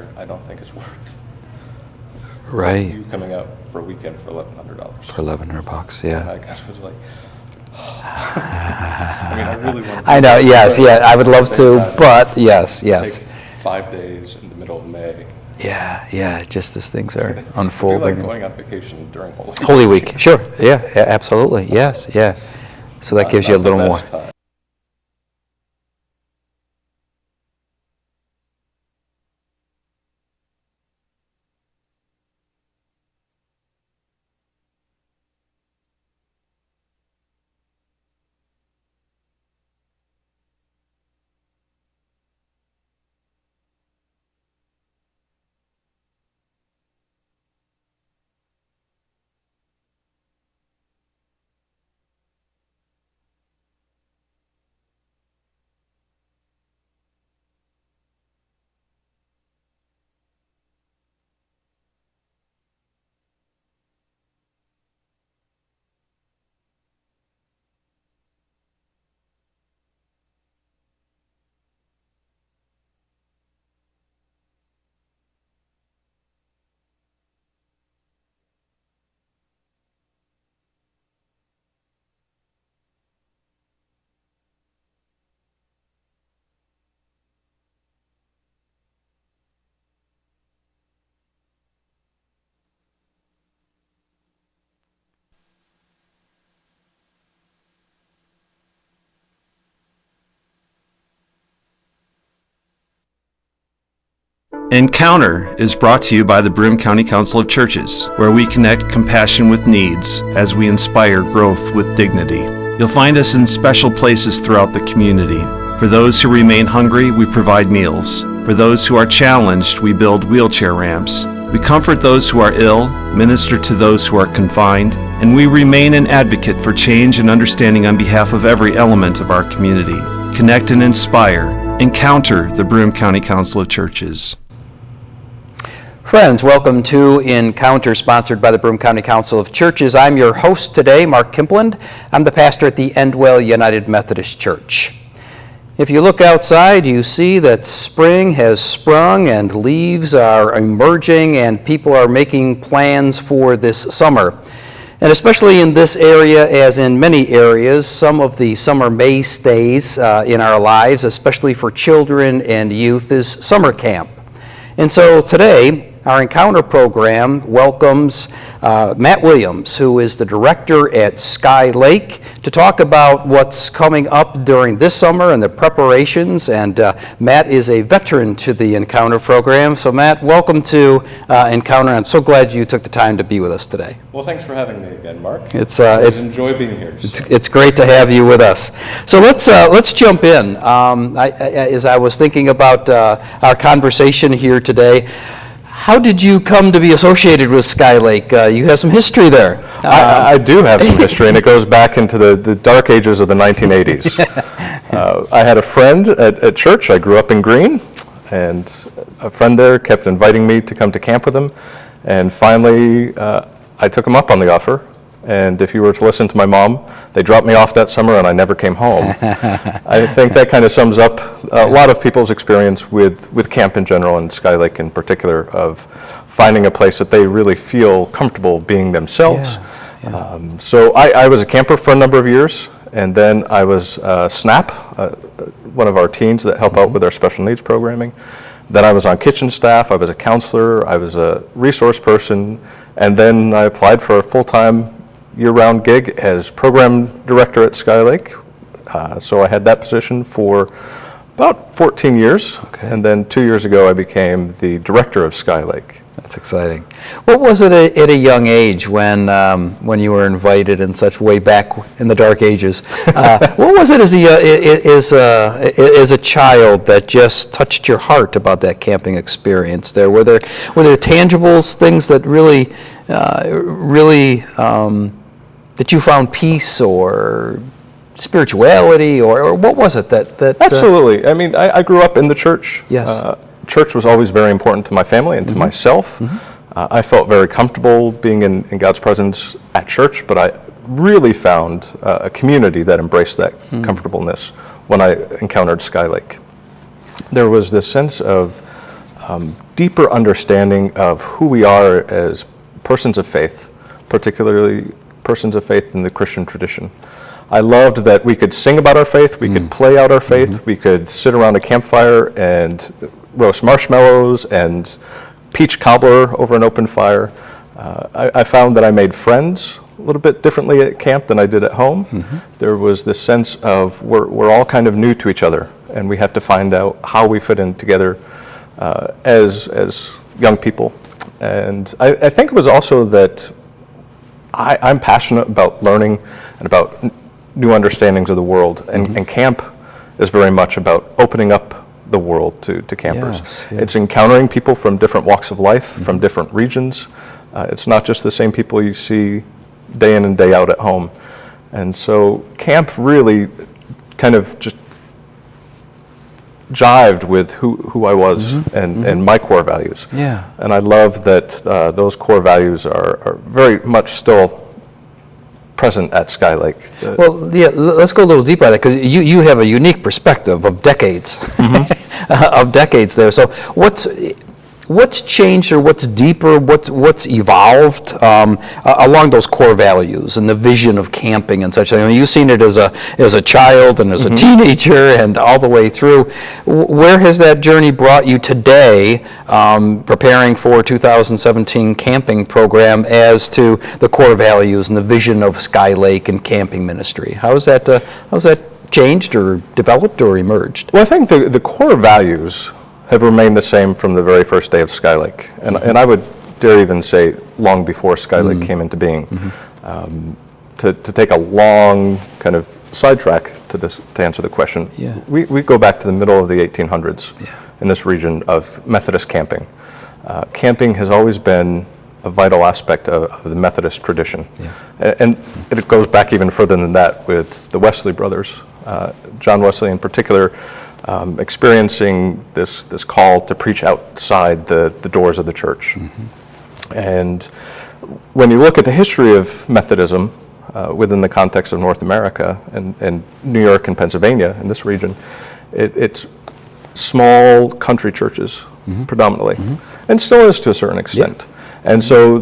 year, I don't think is worth Right. you coming out for a weekend for $1,100. For $1,100, And yeah. I kind of was like, I mean, I really want to. I know, yes, yeah, I would love to, but yes. Take 5 days in the middle of May. Yeah, just as things are It'd be unfolding. like going on vacation during Holy Week. Holy Week, sure, yeah, absolutely, yes, yeah. So that gives you a Not the little more. best time. Encounter is brought to you by the Broome County Council of Churches, where we connect compassion with needs as we inspire growth with dignity. You'll find us in special places throughout the community. For those who remain hungry, we provide meals. For those who are challenged, we build wheelchair ramps. We comfort those who are ill, minister to those who are confined, and we remain an advocate for change and understanding on behalf of every element of our community. Connect and inspire. Encounter the Broome County Council of Churches. Friends, welcome to Encounter, sponsored by the Broome County Council of Churches. I'm your host today, Mark Kimpland. I'm the pastor at the Endwell United Methodist Church. If you look outside, you see that spring has sprung and leaves are emerging and people are making plans for this summer. And especially in this area, as in many areas, some of the summer mainstays in our lives, especially for children and youth, is summer camp. And so today, our Encounter program welcomes Matt Williams, who is the director at Sky Lake, to talk about what's coming up during this summer and the preparations. And Matt is a veteran to the Encounter program. So Matt, welcome to Encounter. I'm so glad you took the time to be with us today. Well, thanks for having me again, Mark. It's enjoy being here. It's great to have you with us. So let's jump in. As I was thinking about our conversation here today, how did you come to be associated with Sky Lake? You have some history there. I do have some history, and it goes back into the dark ages of the 1980s. I had a friend at church. I grew up in Greene, and a friend there kept inviting me to come to camp with him. And finally, I took him up on the offer. And if you were to listen to my mom, they dropped me off that summer and I never came home. I think that kind of sums up a lot of people's experience with camp in general and Sky Lake in particular, of finding a place that they really feel comfortable being themselves. Yeah. So I was a camper for a number of years, and then I was SNAP, one of our teens that help out with our special needs programming. Then I was on kitchen staff, I was a counselor, I was a resource person, and then I applied for a full-time year-round gig as program director at Sky Lake. So I had that position for about 14 years, and then 2 years ago I became the director of Sky Lake. That's exciting. What was it at a young age when you were invited and such, way back in the dark ages? What was it as a child that just touched your heart about that camping experience there? Were there tangible things that really that you found peace or spirituality, or what was it that Absolutely. I mean, I grew up in the church. Yes. Church was always very important to my family and to myself. I felt very comfortable being in God's presence at church, but I really found a community that embraced that comfortableness when I encountered Sky Lake. There was this sense of deeper understanding of who we are as persons of faith, particularly persons of faith in the Christian tradition. I loved that we could sing about our faith, we could play out our faith, we could sit around a campfire and roast marshmallows and peach cobbler over an open fire. I found that I made friends a little bit differently at camp than I did at home. There was this sense of we're all kind of new to each other, and we have to find out how we fit in together as young people. And I think it was also that I'm passionate about learning and about new understandings of the world, and camp is very much about opening up the world to campers. Yes, yeah. It's encountering people from different walks of life, from different regions. It's not just the same people you see day in and day out at home. And so camp really kind of just jived with who I was and my core values. Yeah. And I love that those core values are very much still present at Sky Lake. Well, yeah, let's go a little deeper on that, because you have a unique perspective of decades, of decades there. So what's changed, or what's deeper, what's evolved along those core values and the vision of camping and such? I mean, you've seen it as a child and as a teenager and all the way through. Where has that journey brought you today, preparing for 2017 camping program, as to the core values and the vision of Sky Lake and camping ministry? How's that changed or developed or emerged? Well, I think the core values have remained the same from the very first day of Sky Lake. And I would dare even say long before Sky Lake came into being. To take a long kind of sidetrack to answer the question, we go back to the middle of the 1800s in this region of Methodist camping. Camping has always been a vital aspect of the Methodist tradition. And it goes back even further than that with the Wesley brothers, John Wesley in particular, experiencing this call to preach outside the doors of the church. And when you look at the history of Methodism within the context of North America and New York and Pennsylvania in this region, it's small country churches predominantly, and still is to a certain extent. And so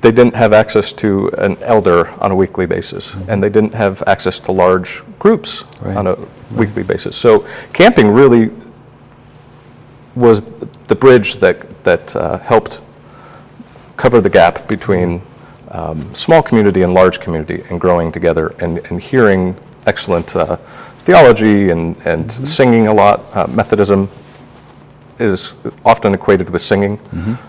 they didn't have access to an elder on a weekly basis, and they didn't have access to large groups on a weekly basis. So camping really was the bridge that helped cover the gap between small community and large community, and growing together and hearing excellent theology and singing a lot. Methodism is often equated with singing.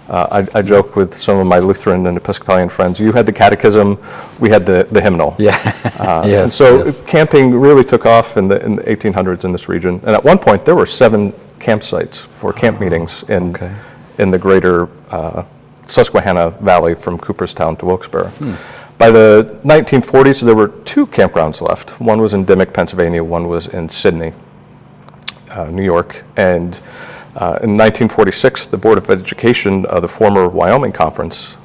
I joke with some of my Lutheran and Episcopalian friends, you had the catechism, we had the hymnal. And so camping really took off in the 1800s in this region. And at one point there were 7 campsites for camp meetings in the greater Susquehanna Valley from Cooperstown to Wilkes-Barre. By the 1940s there were 2 campgrounds left. One was in Dimock, Pennsylvania, one was in Sydney, New York. And in 1946, the Board of Education of the former Wyoming Conference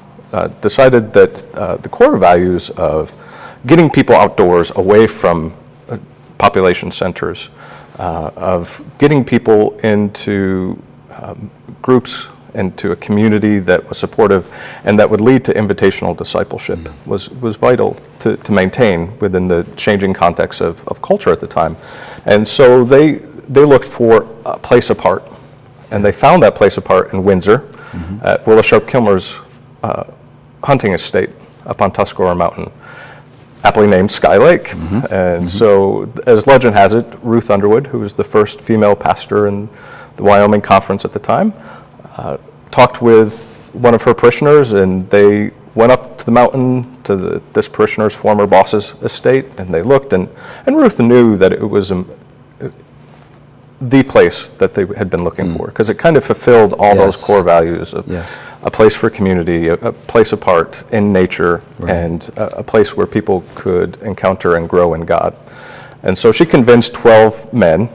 decided that the core values of getting people outdoors away from population centers, of getting people into groups, into a community that was supportive and that would lead to invitational discipleship was vital to maintain within the changing context of culture at the time. And so they looked for a place apart. And they found that place apart in Windsor at Willisharp Kilmer's hunting estate up on Tuscarora Mountain, aptly named Sky Lake. And so, as legend has it, Ruth Underwood, who was the first female pastor in the Wyoming Conference at the time, talked with one of her parishioners, and they went up to the mountain to this parishioner's former boss's estate, and they looked, and Ruth knew that it was the place that they had been looking for, because it kind of fulfilled all those core values of a place for community, a place apart in nature, and a place where people could encounter and grow in God. And so she convinced 12 men,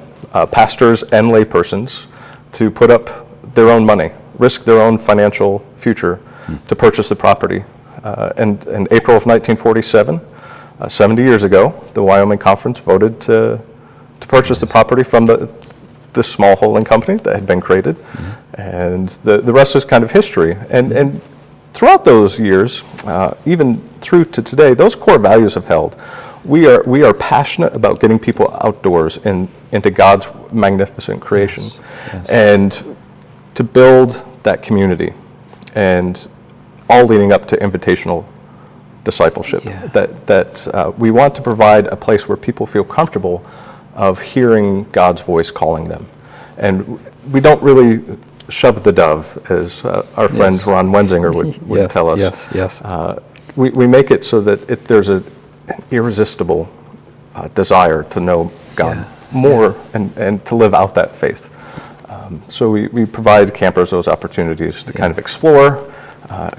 pastors and laypersons, to put up their own money, risk their own financial future to purchase the property. And in April of 1947, 70 years ago, the Wyoming Conference voted to purchase the property from the this small holding company that had been created, and the rest is kind of history. And throughout those years, even through to today, those core values have held. We are passionate about getting people outdoors into God's magnificent creation, and to build that community, and all leading up to invitational discipleship. That we want to provide a place where people feel comfortable of hearing God's voice calling them, and we don't really shove the dove, as our friend Ron Wenzinger would tell us. We make it so that there's an irresistible desire to know God more and to live out that faith. So we provide campers those opportunities to kind of explore,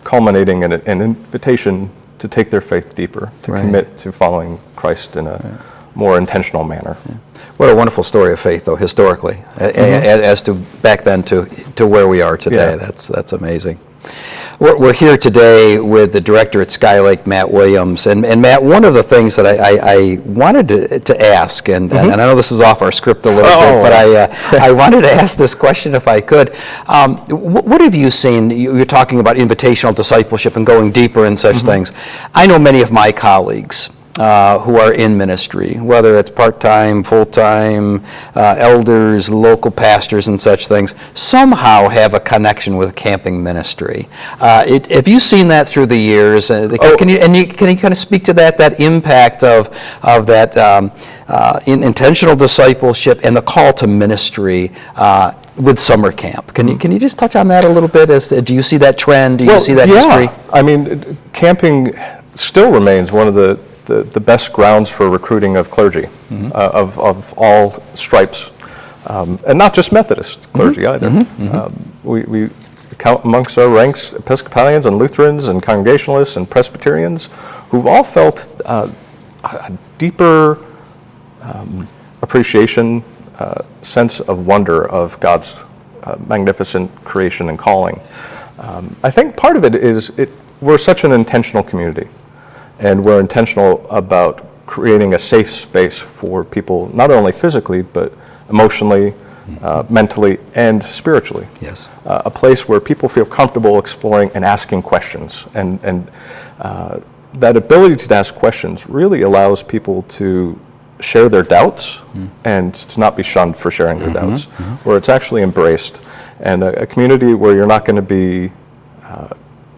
culminating in an invitation to take their faith deeper, to commit to following Christ in a more intentional manner. What a wonderful story of faith, though, historically, as to back then to where we are today. That's amazing. We're here today with the director at Skylake, Matt Williams. And Matt, one of the things that I wanted to ask, and I know this is off our script a little bit, but I wanted to ask this question if I could. What have you seen? You're talking about invitational discipleship and going deeper in such things. I know many of my colleagues who are in ministry, whether it's part-time, full-time, elders, local pastors and such things, somehow have a connection with camping ministry. Have you seen that through the years? Can you kind of speak to that impact of that intentional discipleship and the call to ministry with summer camp? Can you just touch on that a little bit? Do you see that trend? Do you see that history? I mean, camping still remains one of the best grounds for recruiting of clergy, of all stripes, and not just Methodist clergy either. We count amongst our ranks Episcopalians and Lutherans and Congregationalists and Presbyterians who've all felt a deeper appreciation, sense of wonder of God's magnificent creation and calling. I think part of it is we're such an intentional community. And we're intentional about creating a safe space for people, not only physically, but emotionally, mentally, and spiritually. Yes. A place where people feel comfortable exploring and asking questions. And that ability to ask questions really allows people to share their doubts and to not be shunned for sharing their doubts, where it's actually embraced. And a community where you're not going to be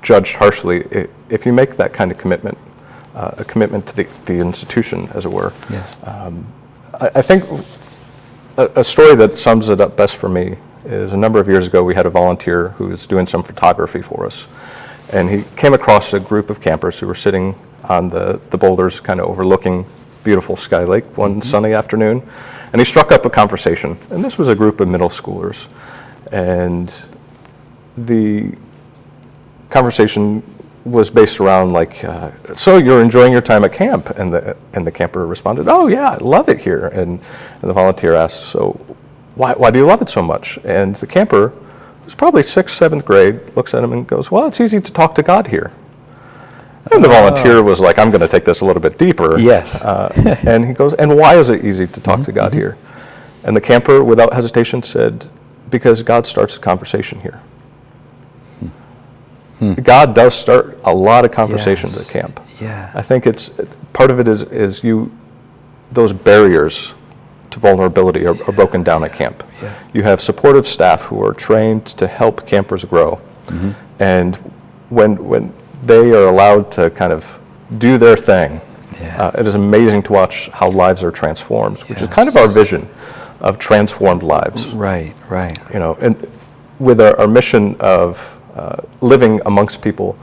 judged harshly if you make that kind of commitment. A commitment to the institution, as it were. Yes. I think a story that sums it up best for me is a number of years ago we had a volunteer who was doing some photography for us. And he came across a group of campers who were sitting on the boulders kind of overlooking beautiful Sky Lake one sunny afternoon. And he struck up a conversation. And this was a group of middle schoolers. And the conversation was based around like, so you're enjoying your time at camp? And the camper responded, oh yeah, I love it here. And the volunteer asked, so why do you love it so much? And the camper, who's probably 6th, 7th grade, looks at him and goes, well, it's easy to talk to God here. And the volunteer was like, I'm going to take this a little bit deeper. Yes. And he goes, and why is it easy to talk to God here? And the camper, without hesitation, said, because God starts a conversation here. God does start a lot of conversations at camp. Yeah. I think it's part of it is those barriers to vulnerability are broken down at camp. Yeah. You have supportive staff who are trained to help campers grow, and when they are allowed to kind of do their thing, it is amazing to watch how lives are transformed, which is kind of our vision of transformed lives. Right. You know, and with our mission of living amongst people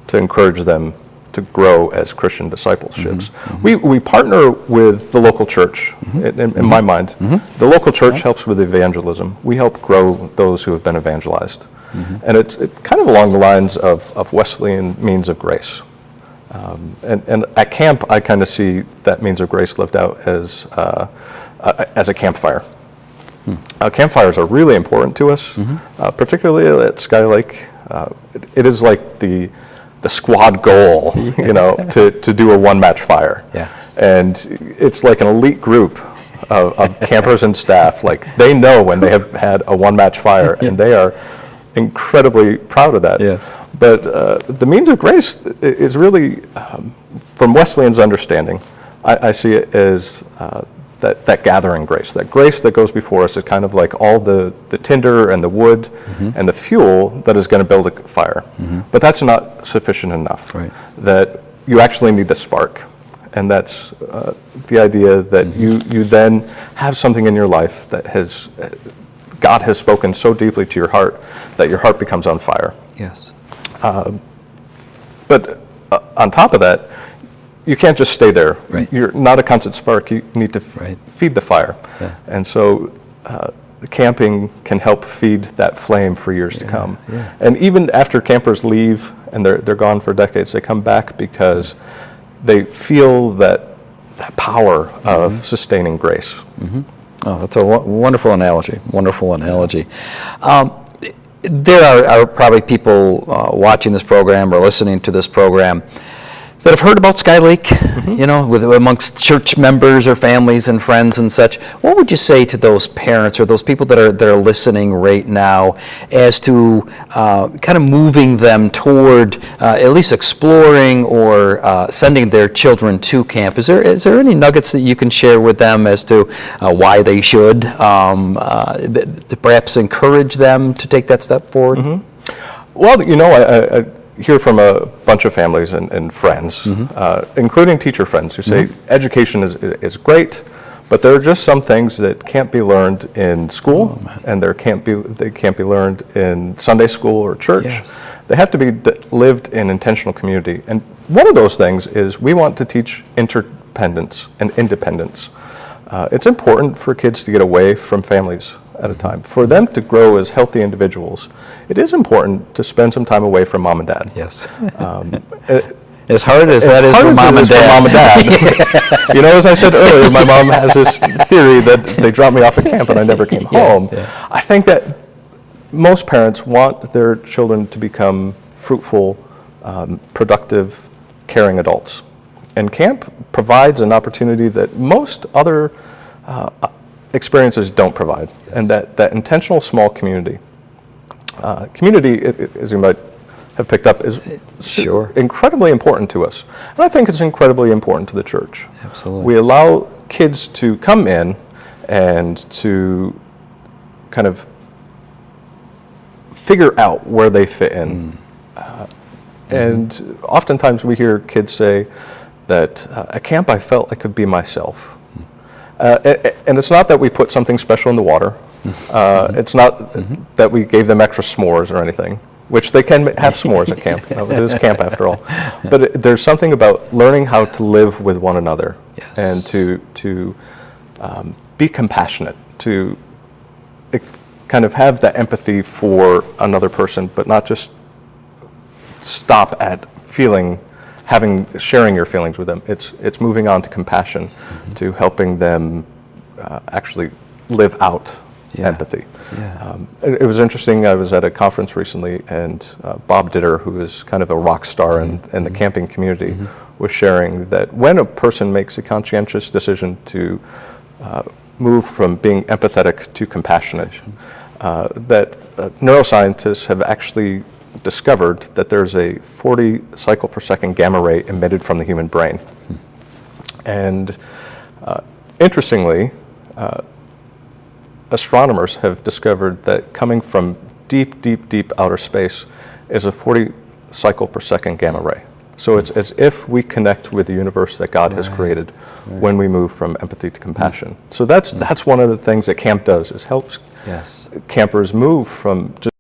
to encourage them to grow as Christian discipleships. We partner with the local church, in my mind. The local church helps with evangelism. We help grow those who have been evangelized. And it's kind of along the lines of Wesleyan means of grace. And at camp, I kind of see that means of grace lived out as a campfire. Campfires are really important to us, particularly at Sky Lake. It is like the squad goal, you know, to do a one-match fire. Yes. And it's like an elite group of campers and staff. Like, they know when they have had a one-match fire, and they are incredibly proud of that. Yes. But the means of grace is really, from Wesleyan's understanding, I see it as that gathering grace. That grace that goes before us is kind of like all the tinder and the wood and the fuel that is going to build a fire. But that's not sufficient enough. Right. That you actually need the spark. And that's the idea that you then have something in your life that God has spoken so deeply to your heart that your heart becomes on fire. Yes. But on top of that, you can't just stay there. Right. You're not a constant spark. You need to Right. feed the fire. Yeah. And so camping can help feed that flame for years to come. yeah. And even after campers leave and they're gone for decades, they come back because they feel that power of sustaining grace. Oh, that's a wonderful analogy. Wonderful analogy. There are probably people watching this program or listening to this program that have heard about Sky Lake, amongst church members or families and friends and such. What would you say to those parents or those people that are listening right now as to kind of moving them toward at least exploring or sending their children to camp? Is there any nuggets that you can share with them as to why they should, to perhaps encourage them to take that step forward? Well, I hear from a bunch of families and friends, including teacher friends, who say education is great, but there are just some things that can't be learned in school, and they can't be learned in Sunday school or church. Yes. They have to be lived in intentional community. And one of those things is we want to teach interdependence and independence. It's important for kids to get away from families at a time. For them to grow as healthy individuals, it is important to spend some time away from mom and dad. Yes. As hard as that is hard for as mom it and is for mom and dad. dad. As I said earlier, my mom has this theory that they dropped me off at camp and I never came home. Yeah. I think that most parents want their children to become fruitful, productive, caring adults. And camp provides an opportunity that most other experiences don't provide, and that intentional small community. Community, as you might have picked up, is Sure. incredibly important to us. And I think it's incredibly important to the church. Absolutely. We allow kids to come in and to kind of figure out where they fit in. And oftentimes we hear kids say that at camp I felt I could be myself. And it's not that we put something special in the water. It's not that we gave them extra s'mores or anything, which they can have s'mores at camp. It is camp after all. But there's something about learning how to live with one another. Yes. And to be compassionate, to kind of have that empathy for another person, but not just stop at sharing your feelings with them. It's moving on to compassion, to helping them actually live out empathy. Yeah. It was interesting. I was at a conference recently, and Bob Ditter, who is kind of a rock star in the camping community, was sharing that when a person makes a conscientious decision to move from being empathetic to compassionate, that neuroscientists have actually discovered that there's a 40 cycle per second gamma ray emitted from the human brain. And interestingly, astronomers have discovered that coming from deep, deep, deep outer space is a 40 cycle per second gamma ray. So it's as if we connect with the universe that God has created when we move from empathy to compassion. So that's one of the things that camp does, is helps Yes. campers move from just